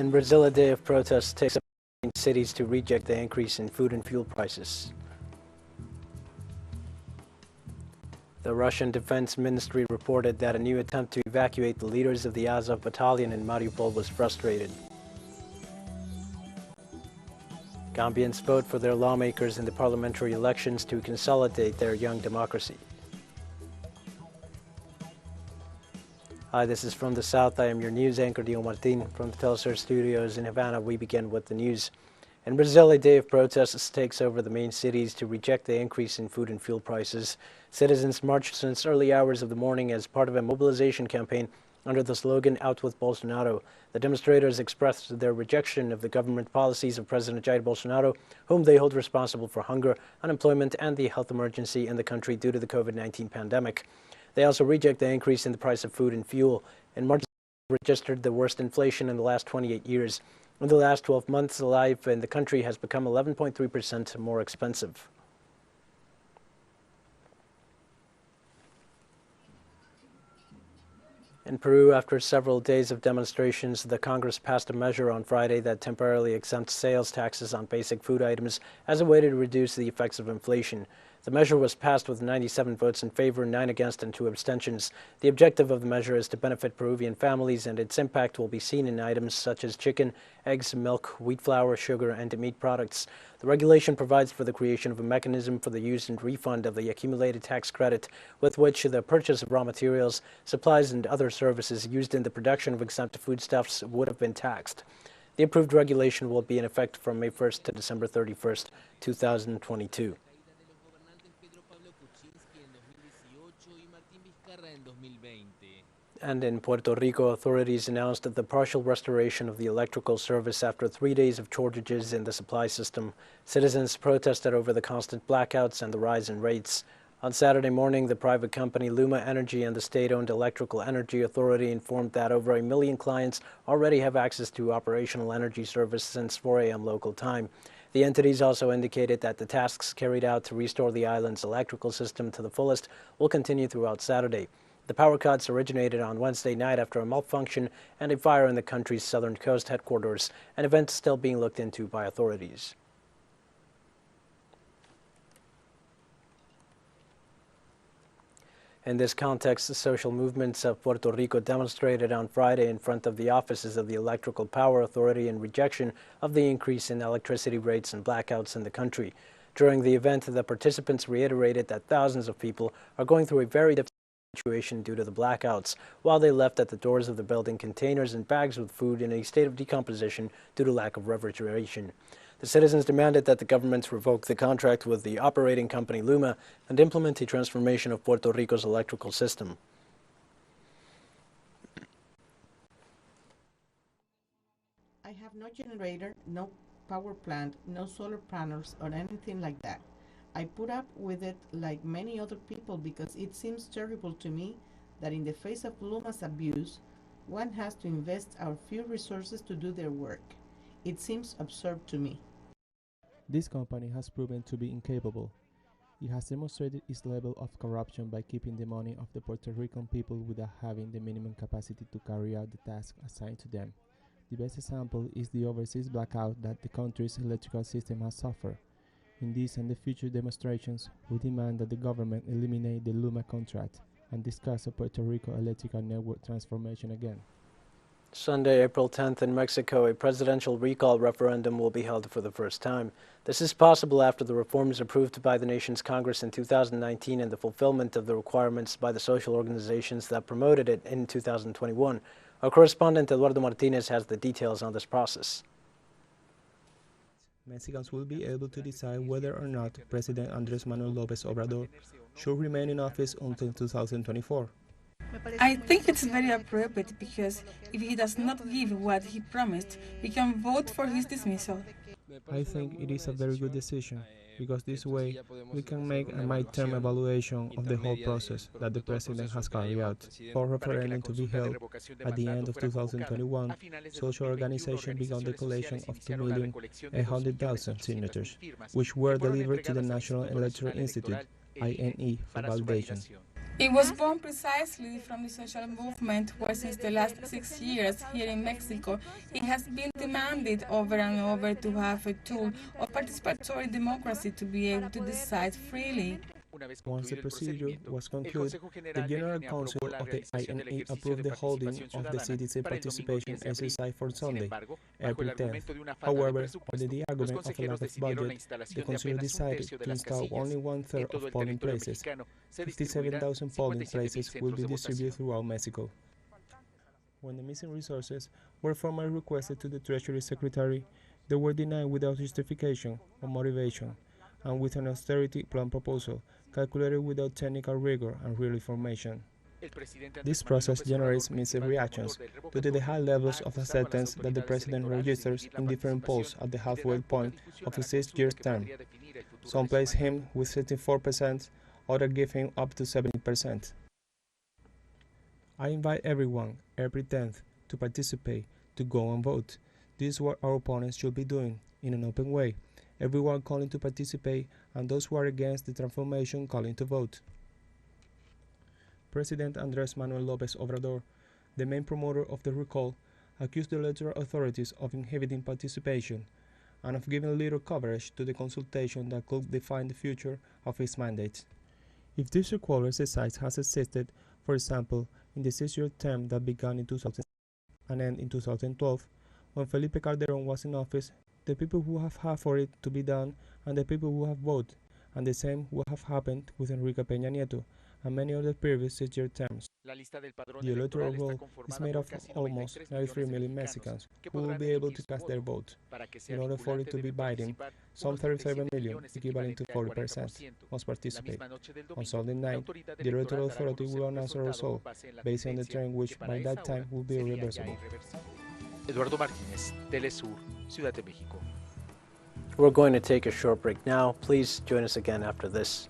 In Brazil, a day of protests takes up in cities to reject the increase in food and fuel prices. The Russian Defense Ministry reported that a new attempt to evacuate the leaders of the Azov battalion in Mariupol was frustrated. Gambians vote for their lawmakers in the parliamentary elections to consolidate their young democracy. Hi, this is From the South. I am your news anchor, Dio Martin. From the teleSUR studios in Havana, we begin with the news. In Brazil, a day of protests takes over the main cities to reject the increase in food and fuel prices. Citizens marched since early hours of the morning as part of a mobilization campaign under the slogan, "Out with Bolsonaro." The demonstrators expressed their rejection of the government policies of President Jair Bolsonaro, whom they hold responsible for hunger, unemployment, and the health emergency in the country due to the COVID-19 pandemic. They also reject the increase in the price of food and fuel. In March, registered the worst inflation in the last 28 years. In the last 12 months, life in the country has become 11.3% more expensive. In Peru, after several days of demonstrations, the Congress passed a measure on Friday that temporarily exempts sales taxes on basic food items as a way to reduce the effects of inflation. The measure was passed with 97 votes in favor, 9 against, and 2 abstentions. The objective of the measure is to benefit Peruvian families, and its impact will be seen in items such as chicken, eggs, milk, wheat flour, sugar, and meat products. The regulation provides for the creation of a mechanism for the use and refund of the accumulated tax credit, with which the purchase of raw materials, supplies, and other services used in the production of exempt foodstuffs would have been taxed. The approved regulation will be in effect from May 1st to December 31st, 2022. And in Puerto Rico, authorities announced the partial restoration of the electrical service after 3 days of shortages in the supply system. Citizens protested over the constant blackouts and the rise in rates. On Saturday morning, the private company Luma Energy and the state-owned Electrical Energy Authority informed that over 1 million clients already have access to operational energy service since 4 a.m. local time. The entities also indicated that the tasks carried out to restore the island's electrical system to the fullest will continue throughout Saturday. The power cuts originated on Wednesday night after a malfunction and a fire in the country's southern coast headquarters, an event still being looked into by authorities. In this context, the social movements of Puerto Rico demonstrated on Friday in front of the offices of the Electrical Power Authority in rejection of the increase in electricity rates and blackouts in the country. During the event, the participants reiterated that thousands of people are going through a very difficult situation due to the blackouts, while they left at the doors of the building containers and bags with food in a state of decomposition due to lack of refrigeration. The citizens demanded that the governments revoke the contract with the operating company Luma and implement a transformation of Puerto Rico's electrical system. I have no generator, no power plant, no solar panels or anything like that. I put up with it like many other people because it seems terrible to me that in the face of Luma's abuse, one has to invest our few resources to do their work. It seems absurd to me. This company has proven to be incapable. It has demonstrated its level of corruption by keeping the money of the Puerto Rican people without having the minimum capacity to carry out the task assigned to them. The best example is the overseas blackout that the country's electrical system has suffered. In these and the future demonstrations, we demand that the government eliminate the Luma contract and discuss a Puerto Rico electrical network transformation again. Sunday, April 10th in Mexico, a presidential recall referendum will be held for the first time. This is possible after the reforms approved by the nation's Congress in 2019 and the fulfillment of the requirements by the social organizations that promoted it in 2021. Our correspondent Eduardo Martinez has the details on this process. Mexicans will be able to decide whether or not President Andrés Manuel López Obrador should remain in office until 2024. I think it's very appropriate because if he does not give what he promised, we can vote for his dismissal. I think it is a very good decision because this way we can make a midterm evaluation of the whole process that the president has carried out. For referendum to be held at the end of 2021, social organizations began the collation of 2,800,000 signatures, which were delivered to the National Electoral Institute, INE, for validation. It was born precisely from the social movement where since the last 6 years here in Mexico it has been demanded over and over to have a tool of participatory democracy to be able to decide freely. Once the procedure was concluded, the General Council of the INE approved the holding of the citizen participation exercise for Sunday, April 10th. However, under the argument of a lack of budget, the Council decided to install only one-third of polling places. 57,000 polling places will be distributed throughout Mexico. When the missing resources were formally requested to the Treasury Secretary, they were denied without justification or motivation, and with an austerity plan proposal calculated without technical rigor and real information. This process generates mixed reactions due to the high levels of acceptance that the president registers in different polls at the halfway point of his 6-year term. Some place him with 64%, others give him up to 70%. I invite everyone, April 10th, to participate, to go and vote. This is what our opponents should be doing, in an open way. Everyone calling to participate, and those who are against the transformation calling to vote. President Andrés Manuel López Obrador, the main promoter of the recall, accused the electoral authorities of inhibiting participation and of giving little coverage to the consultation that could define the future of his mandate. If this recall exercise has existed, for example, in the 6-year term that began in 2000 and ended in 2012, when Felipe Calderón was in office, the people who have had for it to be done and the people who have voted, and the same will have happened with Enrique Peña Nieto and many other previous 6-year terms. The electoral roll is made up of almost 93 million Mexicans who will be able to cast their vote. In order for it to be binding, some 37 million, equivalent to 40%, must participate. On Sunday night, the electoral authority will announce a result based on the term which by that time will be irreversible. Eduardo Martínez, teleSUR, Ciudad de México. We're going to take a short break now. Please join us again after this.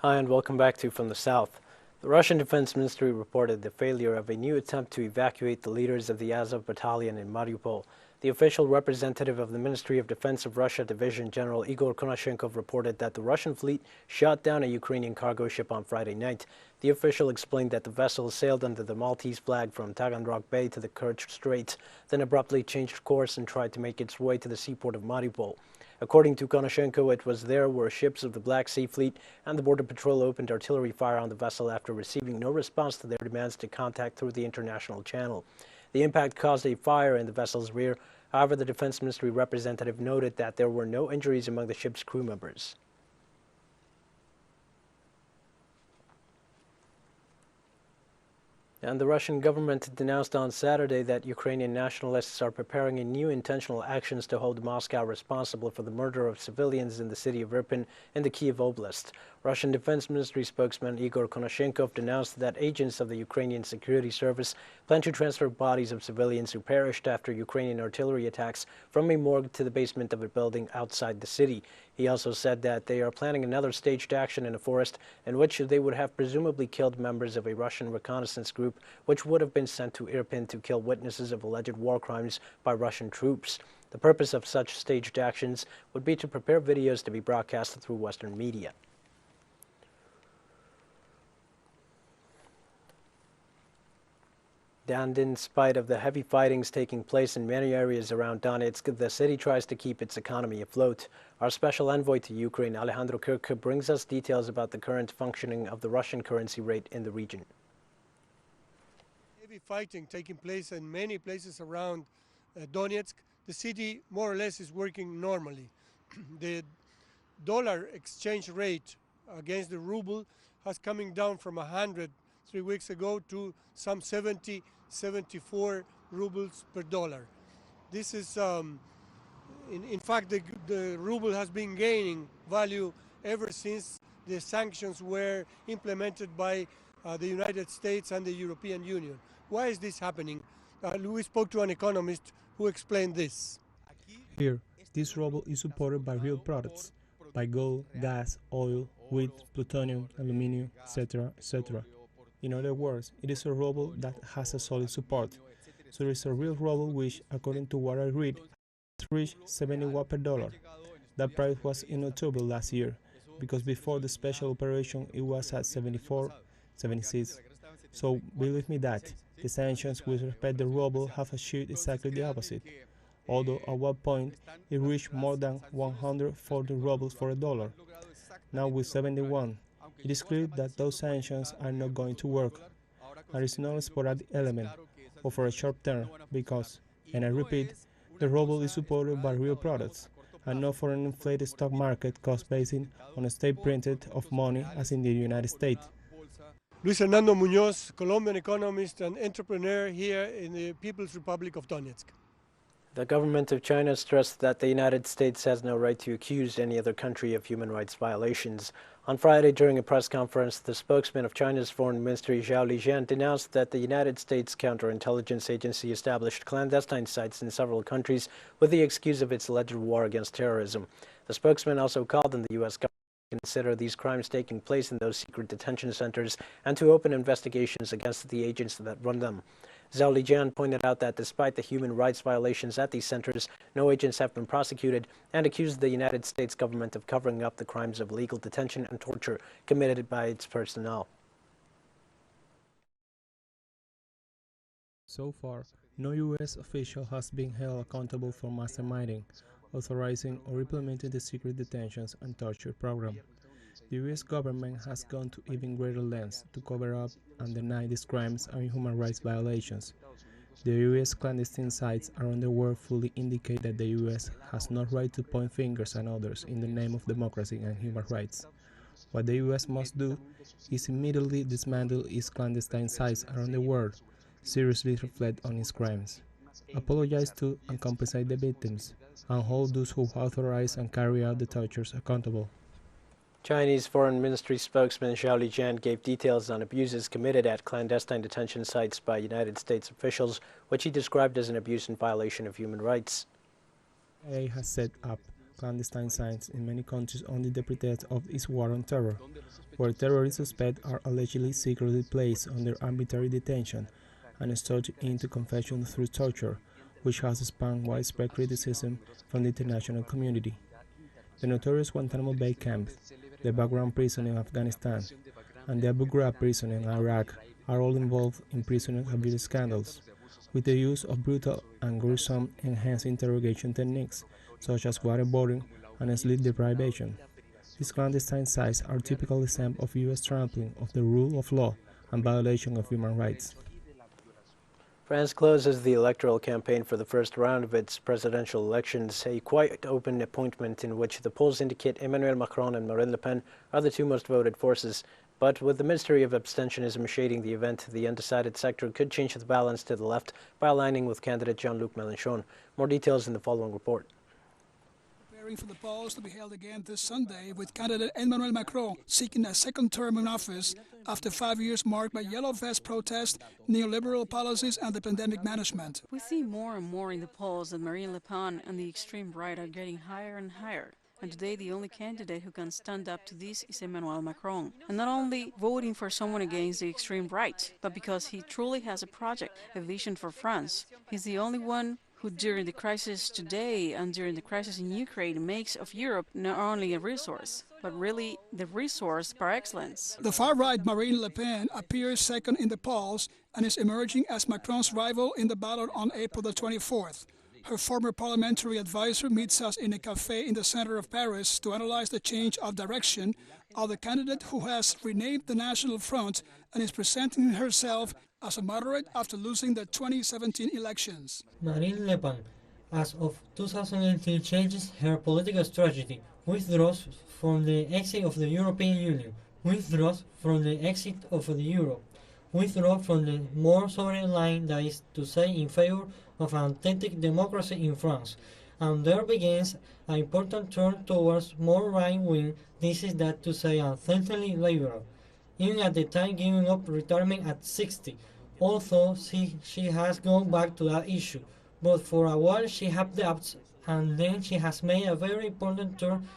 Hi, and welcome back to From the South. The Russian Defense Ministry reported the failure of a new attempt to evacuate the leaders of the Azov battalion in Mariupol. The official representative of the Ministry of Defense of Russia Division General Igor Konashenkov reported that the Russian fleet shot down a Ukrainian cargo ship on Friday night. The official explained that the vessel sailed under the Maltese flag from Taganrog Bay to the Kerch Strait, then abruptly changed course and tried to make its way to the seaport of Mariupol. According to Konashenko, it was there where ships of the Black Sea Fleet and the Border Patrol opened artillery fire on the vessel after receiving no response to their demands to contact through the international channel. The impact caused a fire in the vessel's rear. However, the Defense Ministry representative noted that there were no injuries among the ship's crew members. And the Russian government denounced on Saturday that Ukrainian nationalists are preparing a new intentional actions to hold Moscow responsible for the murder of civilians in the city of Irpin in the Kiev Oblast. Russian Defense Ministry spokesman Igor Konashenkov denounced that agents of the Ukrainian Security Service plan to transfer bodies of civilians who perished after Ukrainian artillery attacks from a morgue to the basement of a building outside the city. He also said that they are planning another staged action in a forest in which they would have presumably killed members of a Russian reconnaissance group which would have been sent to Irpin to kill witnesses of alleged war crimes by Russian troops. The purpose of such staged actions would be to prepare videos to be broadcast through Western media. And in spite of the heavy fightings taking place in many areas around Donetsk, the city tries to keep its economy afloat. Our special envoy to Ukraine, Alejandro Kirk, brings us details about the current functioning of the Russian currency rate in the region. Heavy fighting taking place in many places around Donetsk. The city more or less is working normally. The dollar exchange rate against the ruble has coming down from 100 3 weeks ago to some 70, 74 rubles per dollar. This is, in fact, the ruble has been gaining value ever since the sanctions were implemented by the United States and the European Union. Why is this happening? We spoke to an economist who explain this. Here, this ruble is supported by real products, by gold, gas, oil, wheat, plutonium, aluminium, etc., etc. In other words, it is a ruble that has a solid support. So it is a real ruble which, according to what I read, has reached 71 per dollar. That price was in October last year, because before the special operation it was at 74, 76. So believe me that the sanctions with respect to the ruble have achieved exactly the opposite. Although at one point it reached more than 140 rubles for a dollar. Now with 71, it is clear that those sanctions are not going to work. And it's not a sporadic element, or for a short term, because, and I repeat, the ruble is supported by real products, and not for an inflated stock market cost based on a state printed of money as in the United States. Luis Hernando Muñoz, Colombian economist and entrepreneur here in the People's Republic of Donetsk. The government of China stressed that the United States has no right to accuse any other country of human rights violations. On Friday, during a press conference, the spokesman of China's foreign ministry, Zhao Lijian, denounced that the United States counterintelligence agency established clandestine sites in several countries with the excuse of its alleged war against terrorism. The spokesman also called on the U.S. government to consider these crimes taking place in those secret detention centers and to open investigations against the agents that run them. Zhao Lijian pointed out that despite the human rights violations at these centers, no agents have been prosecuted, and accused the United States government of covering up the crimes of illegal detention and torture committed by its personnel. So far, no U.S. official has been held accountable for masterminding, authorizing or implementing the secret detentions and torture program. The U.S. government has gone to even greater lengths to cover up and deny these crimes and human rights violations. The U.S. clandestine sites around the world fully indicate that the U.S. has no right to point fingers at others in the name of democracy and human rights. What the U.S. must do is immediately dismantle its clandestine sites around the world, seriously reflect on its crimes, apologize to and compensate the victims, and hold those who authorize and carry out the tortures accountable. Chinese Foreign Ministry spokesman Zhao Lijian gave details on abuses committed at clandestine detention sites by United States officials, which he described as an abuse and violation of human rights. CIA has set up clandestine sites in many countries under the pretext of its war on terror, where terrorist suspects are allegedly secretly placed under arbitrary detention and storted into confession through torture, which has spawned widespread criticism from the international community. The notorious Guantanamo Bay camp, the background prison in Afghanistan, and the Abu Ghraib prison in Iraq are all involved in prisoner abuse scandals, with the use of brutal and gruesome enhanced interrogation techniques, such as waterboarding and sleep deprivation. These clandestine sites are typical examples of U.S. trampling of the rule of law and violation of human rights. France closes the electoral campaign for the first round of its presidential elections, a quite open appointment in which the polls indicate Emmanuel Macron and Marine Le Pen are the two most voted forces. But with the mystery of abstentionism shading the event, the undecided sector could change the balance to the left by aligning with candidate Jean-Luc Mélenchon. More details in the following report. Preparing for the polls to be held again this Sunday, with candidate Emmanuel Macron seeking a second term in office after 5 years marked by yellow vest protests, neoliberal policies and the pandemic management. We see more and more in the polls that Marine Le Pen and the extreme right are getting higher and higher. And today the only candidate who can stand up to this is Emmanuel Macron. And not only voting for someone against the extreme right, but because he truly has a project, a vision for France. He's the only one who during the crisis today and during the crisis in Ukraine makes of Europe not only a resource, but really the resource par excellence. The far-right Marine Le Pen appears second in the polls and is emerging as Macron's rival in the ballot on April the 24th. Her former parliamentary advisor meets us in a cafe in the center of Paris to analyze the change of direction of the candidate who has renamed the National Front and is presenting herself as a moderate after losing the 2017 elections. Marine Le Pen, as of 2018, changes her political strategy, withdraws from the exit of the European Union, withdraws from the exit of the euro, withdraws from the more sovereign line, that is to say in favor of an authentic democracy in France, and there begins an important turn towards more right-wing, this is that to say authentically liberal, even at the time giving up retirement at 60, although she has gone back to that issue, but for a while she had doubts, and then she has made a very important turn,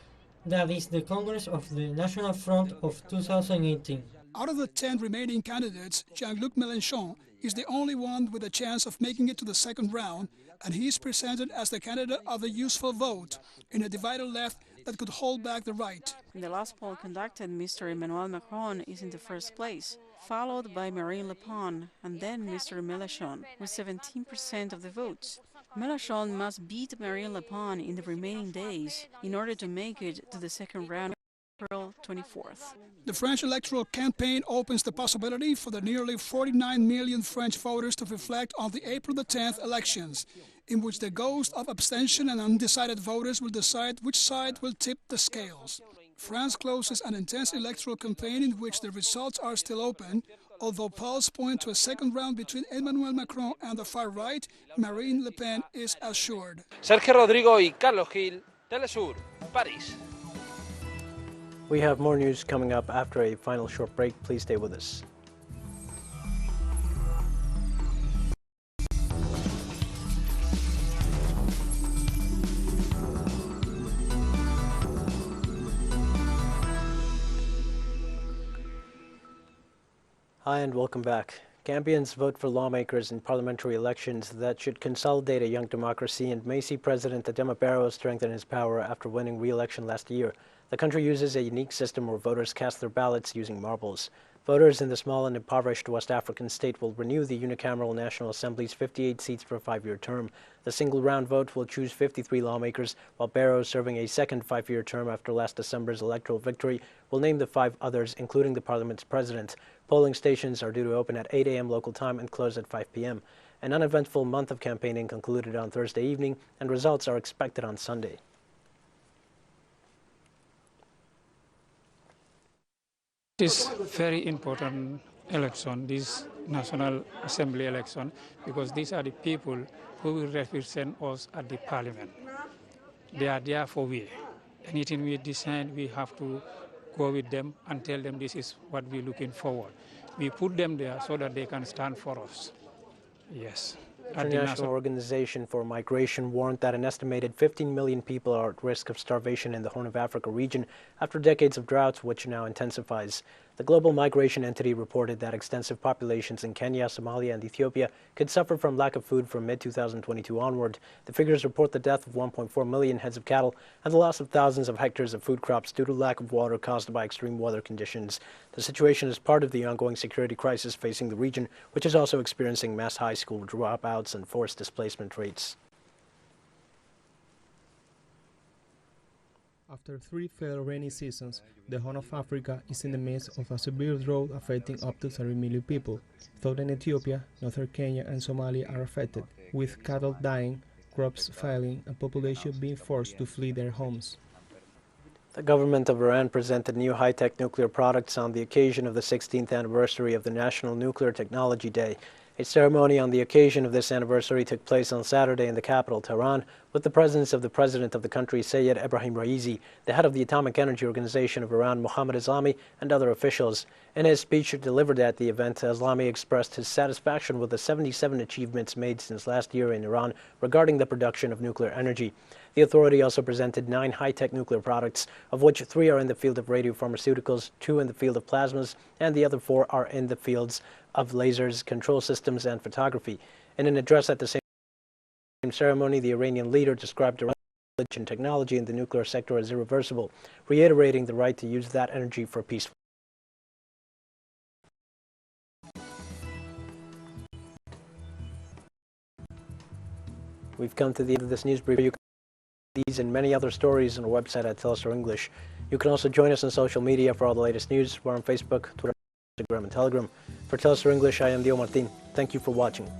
that is the Congress of the National Front of 2018. Out of the 10 remaining candidates, Jean-Luc Mélenchon is the only one with a chance of making it to the second round, and he is presented as the candidate of the useful vote in a divided left that could hold back the right. In the last poll conducted, Mr. Emmanuel Macron is in the first place, followed by Marine Le Pen and then Mr. Mélenchon, with 17% of the votes. Mélenchon must beat Marine Le Pen in the remaining days in order to make it to the second round on April 24th. The French electoral campaign opens the possibility for the nearly 49 million French voters to reflect on the April the 10th elections, in which the ghost of abstention and undecided voters will decide which side will tip the scales. France closes an intense electoral campaign in which the results are still open, although polls point to a second round between Emmanuel Macron and the far right, Marine Le Pen is assured. Sergio Rodrigo y Carlos Gil, teleSUR, París. We have more news coming up after a final short break. Please stay with us. Hi and welcome back. Gambians vote for lawmakers in parliamentary elections that should consolidate a young democracy and may see President Adama Barrow strengthen his power after winning re-election last year. The country uses a unique system where voters cast their ballots using marbles. Voters in the small and impoverished West African state will renew the unicameral National Assembly's 58 seats for a 5-year term. The single-round vote will choose 53 lawmakers, while Barrow, serving a second 5-year term after last December's electoral victory, will name the 5 others, including the parliament's president. Polling stations are due to open at 8 a.m. local time and close at 5 p.m. An uneventful month of campaigning concluded on Thursday evening, and results are expected on Sunday. It is very important election, this National Assembly election, because these are the people who will represent us at the Parliament. They are there for we. Anything we decide, we have to go with them and tell them this is what we're looking forward. We put them there so that they can stand for us. Yes. The International Organization for Migration warned that an estimated 15 million people are at risk of starvation in the Horn of Africa region after decades of droughts, which now intensifies. The global migration entity reported that extensive populations in Kenya, Somalia, and Ethiopia could suffer from lack of food from mid-2022 onward. The figures report the death of 1.4 million heads of cattle and the loss of thousands of hectares of food crops due to lack of water caused by extreme weather conditions. The situation is part of the ongoing security crisis facing the region, which is also experiencing mass high school dropouts and forced displacement rates. After 3 failed rainy seasons, the Horn of Africa is in the midst of a severe drought affecting up to 30 million people. Southern Ethiopia, northern Kenya and Somalia are affected, with cattle dying, crops failing and population being forced to flee their homes. The government of Iran presented new high-tech nuclear products on the occasion of the 16th anniversary of the National Nuclear Technology Day. A ceremony on the occasion of this anniversary took place on Saturday in the capital, Tehran, with the presence of the president of the country, Sayed Ebrahim Raisi, the head of the Atomic Energy Organization of Iran, Mohammad Eslami, and other officials. In his speech delivered at the event, Eslami expressed his satisfaction with the 77 achievements made since last year in Iran regarding the production of nuclear energy. The authority also presented 9 high-tech nuclear products, of which 3 are in the field of radiopharmaceuticals, 2 in the field of plasmas, and the other 4 are in the fields of lasers, control systems, and photography. In an address at the same ceremony, the Iranian leader described Iran's knowledge and technology in the nuclear sector as irreversible, reiterating the right to use that energy for peaceful. We've come to the end of this news brief. You can see these and many other stories on our website at teleSUR English. You can also join us on social media for all the latest news. We're on Facebook, Twitter, Instagram, and Telegram. For teleSUR English, I am Dio Martin. Thank you for watching.